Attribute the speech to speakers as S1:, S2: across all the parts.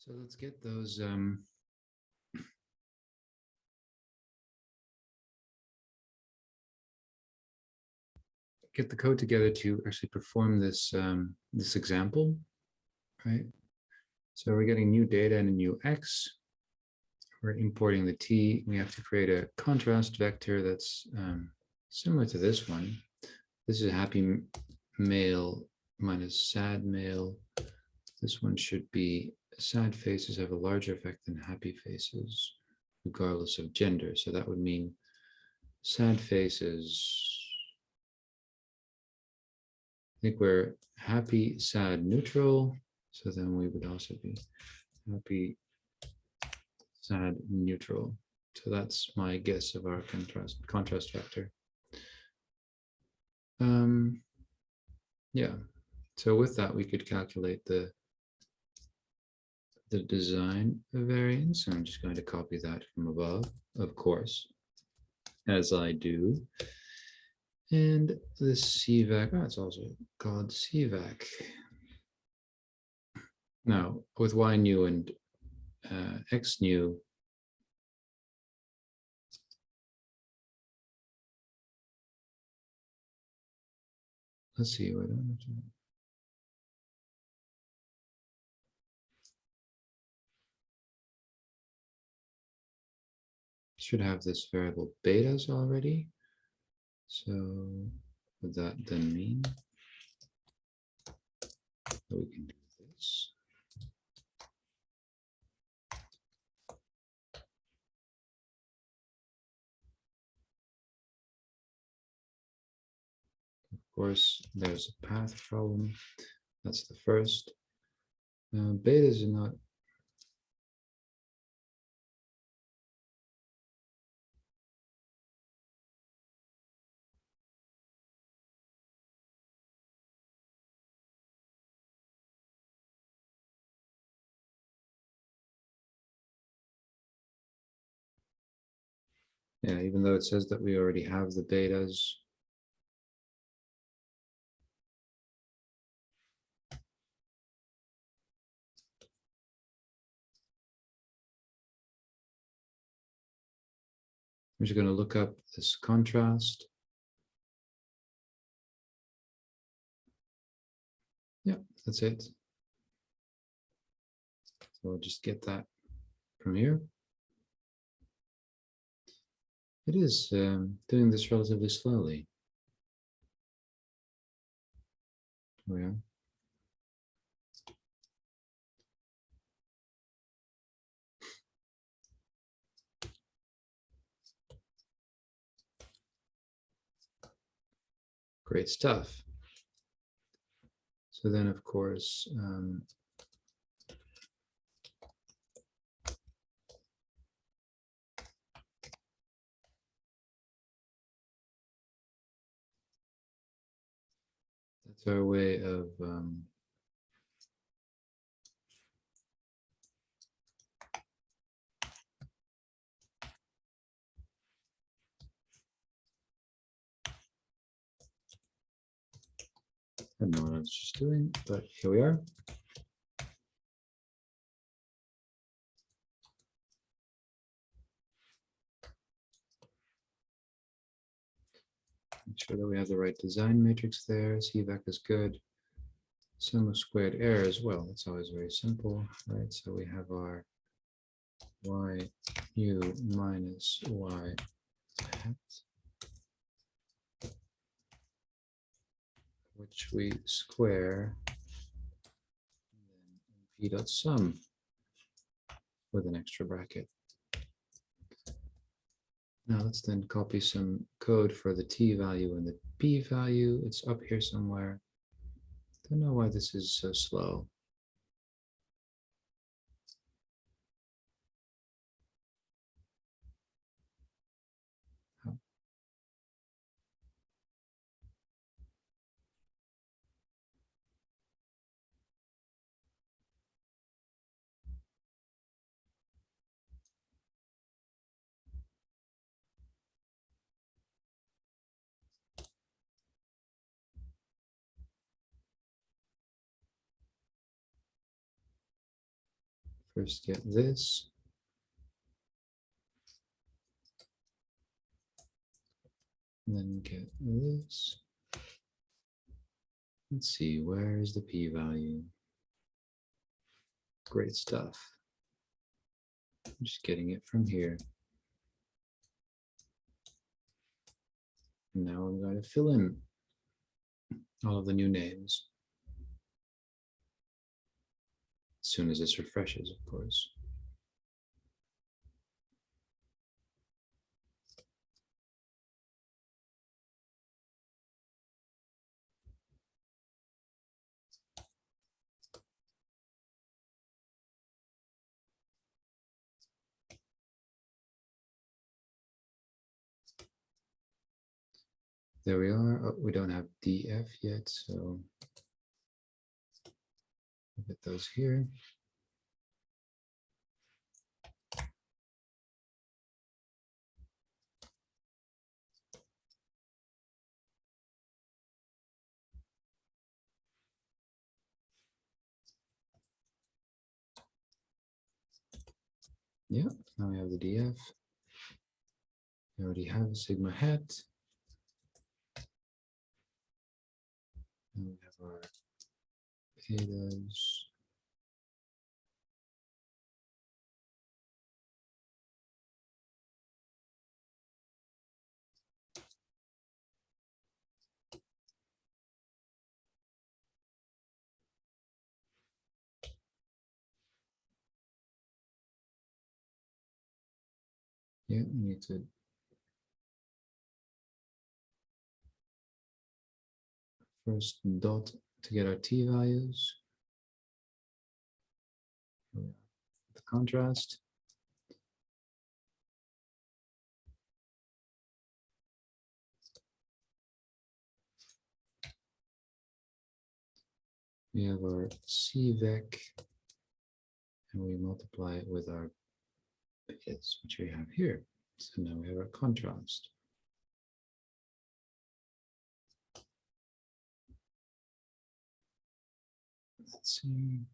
S1: So let's get those get the code together to actually perform this this example, right? So we're getting new data and a new x. We're importing the t. We have to create a contrast vector that's similar to this one. This is happy male minus sad male. This one should be sad faces have a larger effect than happy faces, regardless of gender. So that would mean sad faces. I think we're happy, sad, neutral. So then we would also be happy, sad, neutral. So that's my guess of our contrast vector. Yeah. So with that, we could calculate the design variance. I'm just going to copy that from above, of course, as I do. And the CVAC, oh, it's also called CVAC. Now, with Y new and X new, let's see, what should have this variable betas already. So what that then mean? So we can do this. Of course, there's a path problem. That's the first. Betas are not. Yeah, even though it says that we already have the betas. I'm just going to look up this contrast. Yeah, that's it. So I'll just get that from here. It is doing this relatively slowly. Oh, yeah. Great stuff. So then, of course, that's our way of I don't know what I was just doing, but here we are. Make sure that we have the right design matrix there. CVAC is good. Sum of squared error as well. It's always very simple, right? So we have our y u minus y hat, which we square, and then p dot sum with an extra bracket. Now let's then copy some code for the t value and the b value. It's up here somewhere. Don't know why this is so slow. first get this. And then get this. Let's see, where is the p-value? Great stuff. I'm just getting it from here. Now I'm going to fill in all of the new names. As soon as this refreshes, of course. There we are. Oh, we don't have DF yet, so we'll get those here. Yeah, now we have the DF. We already have a sigma hat. And we have our betas. Yeah, we need to first dot to get our t values. The contrast. We have our CVEC, and we multiply it with our bits, which we have here. So now we have our contrast. Let's see.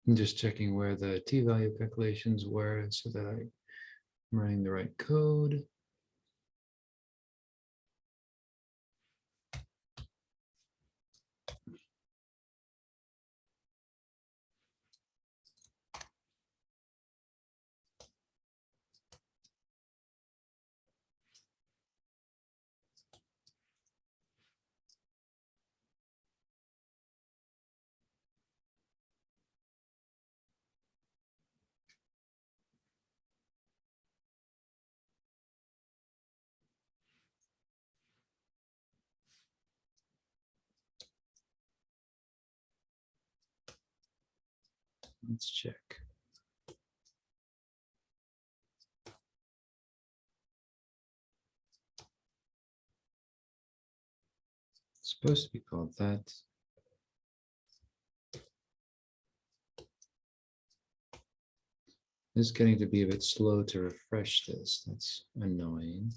S1: I'm just checking where the t-value calculations were so that I'm running the right code. Let's check. It's supposed to be called that. It's getting to be a bit slow to refresh this. That's annoying.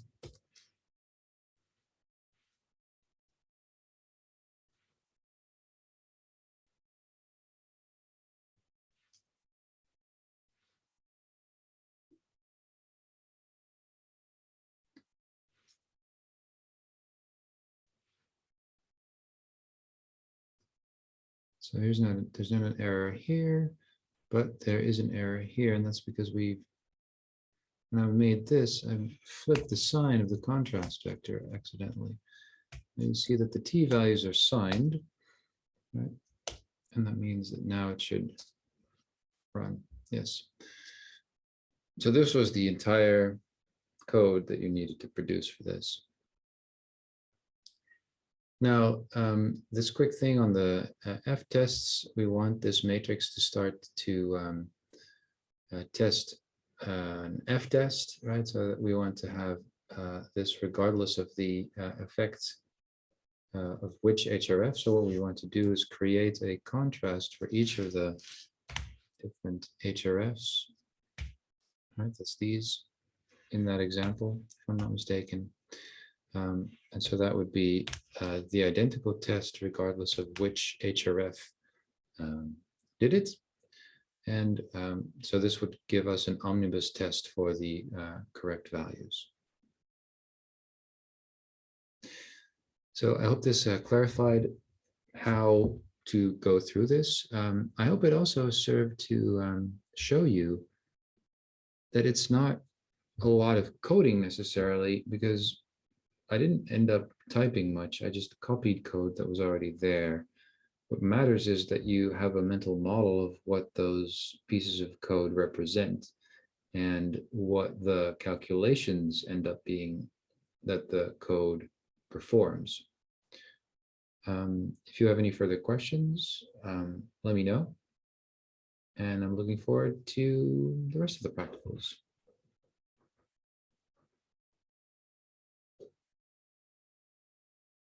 S1: So there's not an error here, but there is an error here, and that's because when I've made this, I've flipped the sign of the contrast vector accidentally. And you see that the t values are signed, right? And that means that now it should run. Yes. So this was the entire code that you needed to produce for this. Now, this quick thing on the F tests, we want this matrix to start to test an F test, right? So that we want to have this regardless of the effect of which HRF. So what we want to do is create a contrast for each of the different HRFs, right? That's these in that example, if I'm not mistaken. And so that would be the identical test regardless of which HRF did it. And so this would give us an omnibus test for the correct values. So I hope this clarified how to go through this. I hope it also served to show you that it's not a lot of coding necessarily, because I didn't end up typing much. I just copied code that was already there. What matters is that you have a mental model of what those pieces of code represent and what the calculations end up being that the code performs. If you have any further questions, let me know. And I'm looking forward to the rest of the practicals.